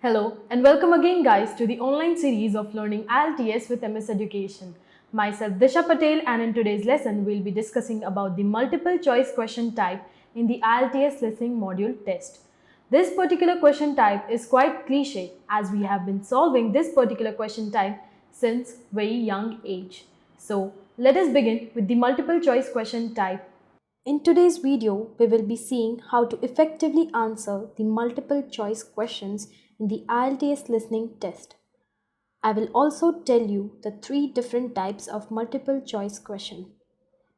Hello and welcome again guys to the online series of learning IELTS with MS Education. Myself Disha Patel, and in today's lesson we'll be discussing about the multiple choice question type in the IELTS listening module test. This particular question type is quite cliche as we have been solving this particular question type since very young age. So let us begin with the multiple choice question type. In today's video, we will be seeing how to effectively answer the multiple choice questions in the IELTS listening test. I will also tell you the three different types of multiple choice question.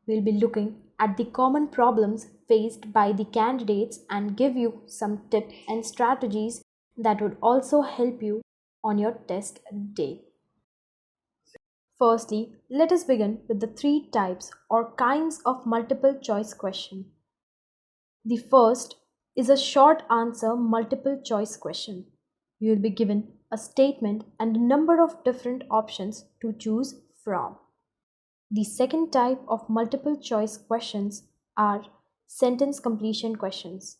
We'll be looking at the common problems faced by the candidates and give you some tips and strategies that would also help you on your test day. Firstly, let us begin with the three types or kinds of multiple choice question. The first is a short answer multiple choice question. You will be given a statement and a number of different options to choose from. The second type of multiple choice questions are sentence completion questions.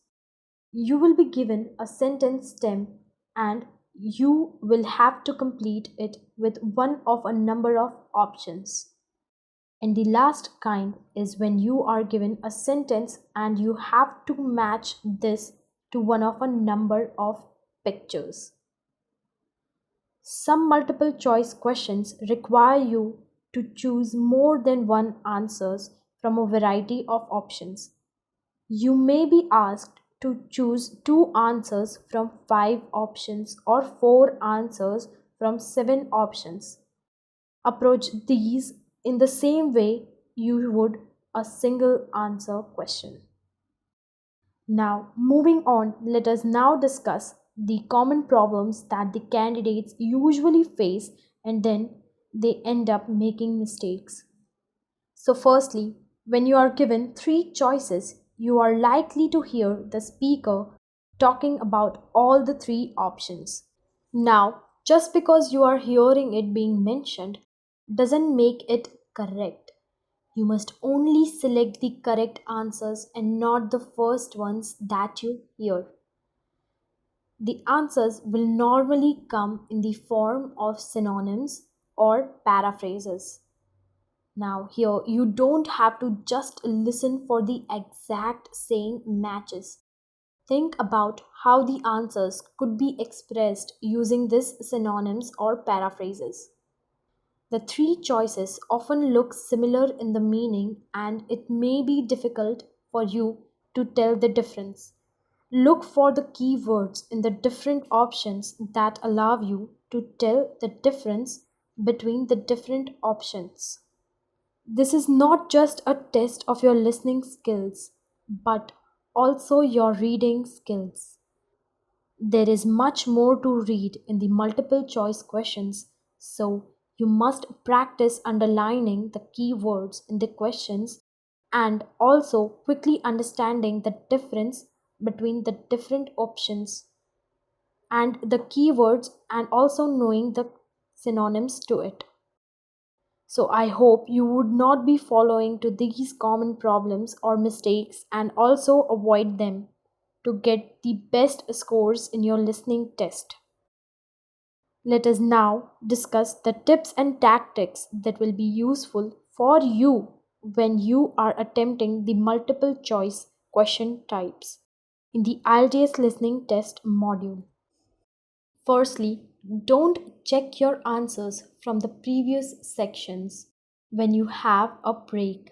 You will be given a sentence stem and you will have to complete it with one of a number of options. And the last kind is when you are given a sentence and you have to match this to one of a number of pictures. Some multiple choice questions require you to choose more than one answers from a variety of options. You may be asked to choose 2 answers from 5 options or 4 answers from 7 options. Approach these in the same way you would a single answer question. Now, moving on, let us now discuss the common problems that the candidates usually face and then they end up making mistakes. So, firstly, when you are given 3 choices, you are likely to hear the speaker talking about all the 3 options. Now, just because you are hearing it being mentioned doesn't make it correct. You must only select the correct answers and not the first ones that you hear. The answers will normally come in the form of synonyms or paraphrases. Now, here you don't have to just listen for the exact same matches. Think about how the answers could be expressed using these synonyms or paraphrases. The 3 choices often look similar in the meaning and it may be difficult for you to tell the difference. Look for the keywords in the different options that allow you to tell the difference between the different options. This is not just a test of your listening skills, but also your reading skills. There is much more to read in the multiple choice questions, so you must practice underlining the keywords in the questions and also quickly understanding the difference between the different options and the keywords and also knowing the synonyms to it. So I hope you would not be following to these common problems or mistakes and also avoid them to get the best scores in your listening test. Let us now discuss the tips and tactics that will be useful for you when you are attempting the multiple choice question types in the IELTS listening test module. Firstly, don't check your answers from the previous sections when you have a break.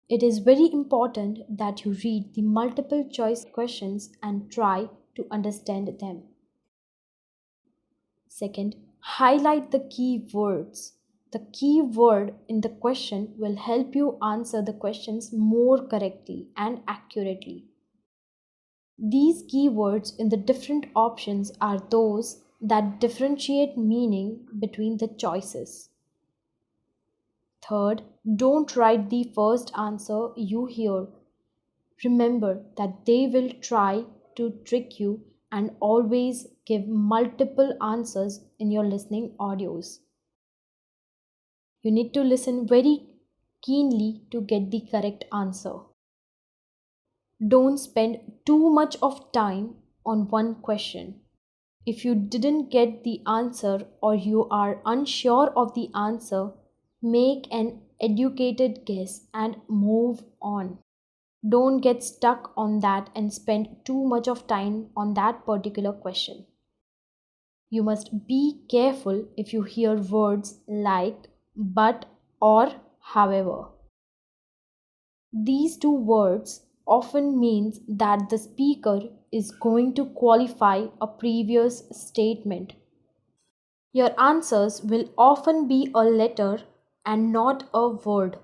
It is very important that you read the multiple choice questions and try to understand them. Second, highlight the key words. The key word in the question will help you answer the questions more correctly and accurately. These keywords in the different options are those that differentiate meaning between the choices. Third, don't write the first answer you hear. Remember that they will try to trick you and always give multiple answers in your listening audios. You need to listen very keenly to get the correct answer. Don't spend too much of time on one question. If you didn't get the answer or you are unsure of the answer, make an educated guess and move on. Don't get stuck on that and spend too much of time on that particular question. You must be careful if you hear words like but or however. These two words often means that the speaker is going to qualify a previous statement. Your answers will often be a letter and not a word.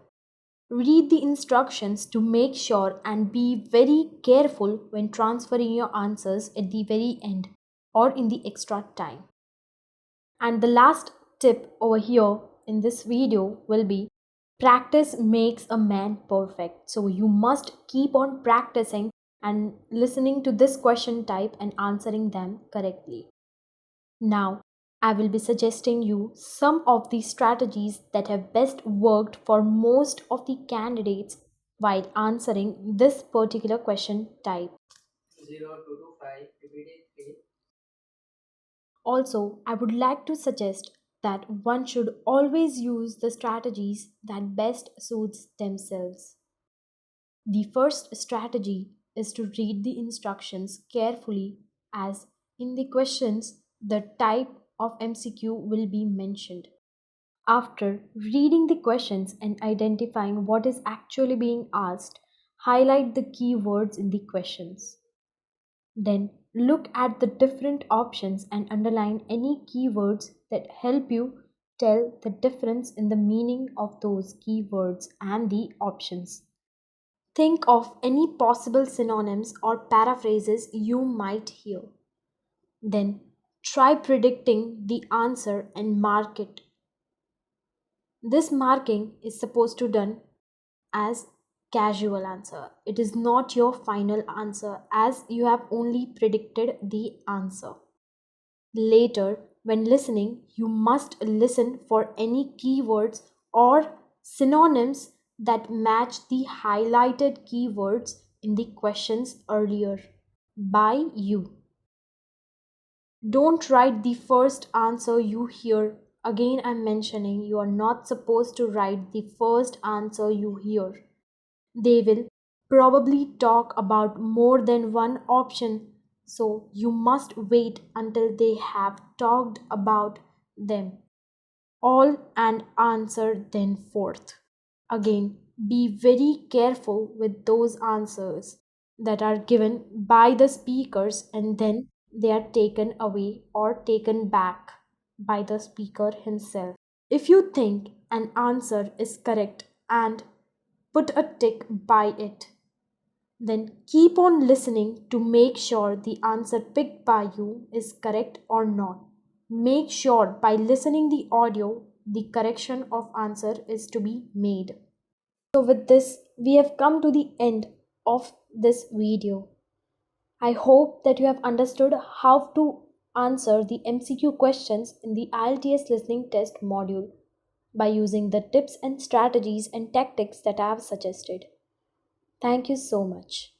Read the instructions to make sure and be very careful when transferring your answers at the very end or in the extra time. And the last tip over here in this video will be practice makes a man perfect. So you must keep on practicing and listening to this question type and answering them correctly. Now, I will be suggesting you some of the strategies that have best worked for most of the candidates while answering this particular question type. 0225 repeat. Also, I would like to suggest that one should always use the strategies that best suits themselves. The first strategy is to read the instructions carefully as in the questions the type of MCQ will be mentioned. After reading the questions and identifying what is actually being asked, highlight the keywords in the questions. Then look at the different options and underline any keywords that help you tell the difference in the meaning of those keywords and the options. Think of any possible synonyms or paraphrases you might hear. Then try predicting the answer and mark it. This marking is supposed to done as casual answer. It is not your final answer as you have only predicted the answer. Later, when listening, you must listen for any keywords or synonyms that match the highlighted keywords in the questions earlier by you. Don't write the first answer you hear. Again, I'm mentioning you are not supposed to write the first answer you hear. They will probably talk about more than one option, so you must wait until they have talked about them all and answer then forth. Again, be very careful with those answers that are given by the speakers and then they are taken away or taken back by the speaker himself. If you think an answer is correct and put a tick by it, then keep on listening to make sure the answer picked by you is correct or not. Make sure by listening the audio the correction of answer is to be made. So with this we have come to the end of this video. I hope that you have understood how to answer the MCQ questions in the IELTS listening test module by using the tips and strategies and tactics that I have suggested. Thank you so much.